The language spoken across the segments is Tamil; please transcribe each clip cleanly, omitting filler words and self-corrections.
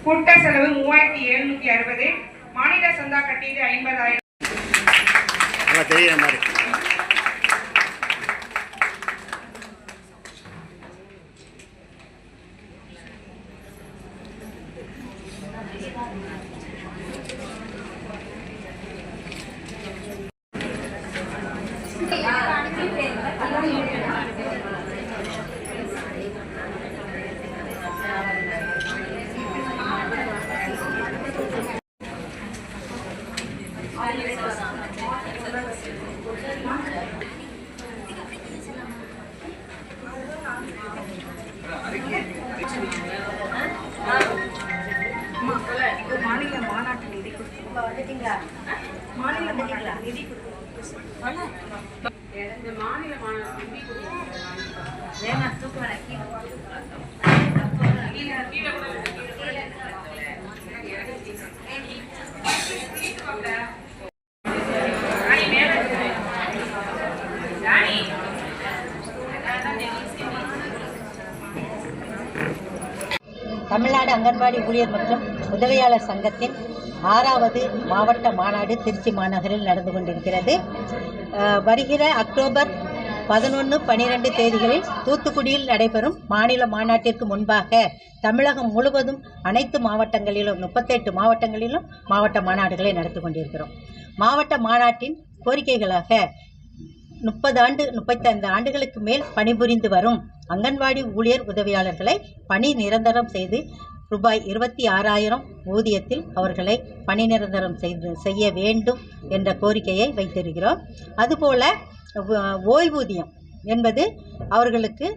கூட்ட செலவு 3760. மாநில சந்தா கட்டியது 50,000. தெரியுற மாதிரி மாநில மாநாட்டு நிதி மாநில மாநாட்டு நிதி தமிழ்நாடு அங்கன்வாடி ஊழியர் மற்றும் உதவியாளர் சங்கத்தின் 6வது மாவட்ட மாநாடு திருச்சி மாநகரில் நடந்து கொண்டிருக்கிறது. வருகிற அக்டோபர் 11, 12 தேதிகளில் தூத்துக்குடியில் நடைபெறும் மாநில மாநாட்டிற்கு முன்பாக தமிழகம் முழுவதும் அனைத்து மாவட்டங்களிலும் 38 மாவட்டங்களிலும் மாவட்ட மாநாடுகளை நடத்தி கொண்டிருக்கிறோம். மாவட்ட மாநாட்டின் கோரிக்கைகளாக 35 ஆண்டுகளுக்கு மேல் பணிபுரிந்து வரும் அங்கன்வாடி ஊழியர் உதவியாளர்களை பணி நிரந்தரம் செய்து ரூபாய் 26,000 ஊதியத்தில் அவர்களை பணி நிரந்தரம் செய்ய வேண்டும் என்ற கோரிக்கையை வைத்திருக்கிறோம். அதுபோல ஓய்வூதியம் என்பது அவர்களுக்கு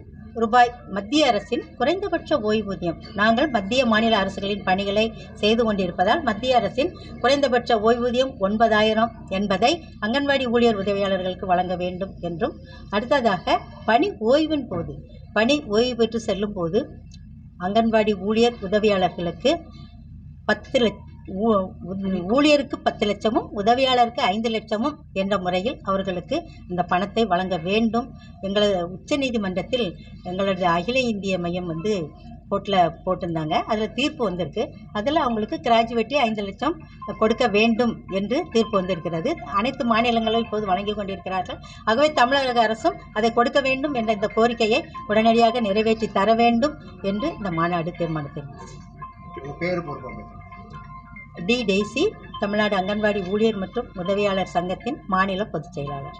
மத்திய அரசின் குறைந்தபட்ச ஓய்வூதியம். நாங்கள் மத்திய மாநில அரசுகளின் பணிகளை செய்து கொண்டிருப்பதால் மத்திய அரசின் குறைந்தபட்ச ஓய்வூதியம் 9,000 என்பதை அங்கன்வாடி ஊழியர் உதவியாளர்களுக்கு வழங்க வேண்டும் என்றும், அடுத்ததாக பணி ஓய்வு பெற்று செல்லும் போது அங்கன்வாடி ஊழியர் உதவியாளர்களுக்கு ஊழியருக்கு 10 லட்சமும் உதவியாளருக்கு 5 லட்சமும் என்ற முறையில் அவர்களுக்கு இந்த பணத்தை வழங்க வேண்டும். எங்களது உச்சநீதிமன்றத்தில் எங்களது அகில இந்திய மையம் கோர்ட்டில் போட்டிருந்தாங்க. அதில் தீர்ப்பு வந்திருக்கு. அதில் அவங்களுக்கு கிராஜுவேட்டி 5 லட்சம் கொடுக்க வேண்டும் என்று தீர்ப்பு வந்திருக்கிறது. அனைத்து மாநிலங்களும் இப்போது வழங்கி கொண்டிருக்கிறார்கள். ஆகவே தமிழக அரசும் அதை கொடுக்க வேண்டும் என்ற இந்த கோரிக்கையை உடனடியாக நிறைவேற்றி தர வேண்டும் என்று இந்த மாநாடு தீர்மானித்தது. டி. டெய்சி, தமிழ்நாடு அங்கன்வாடி ஊழியர் மற்றும் உதவியாளர் சங்கத்தின் மாநில பொதுச் செயலாளர்.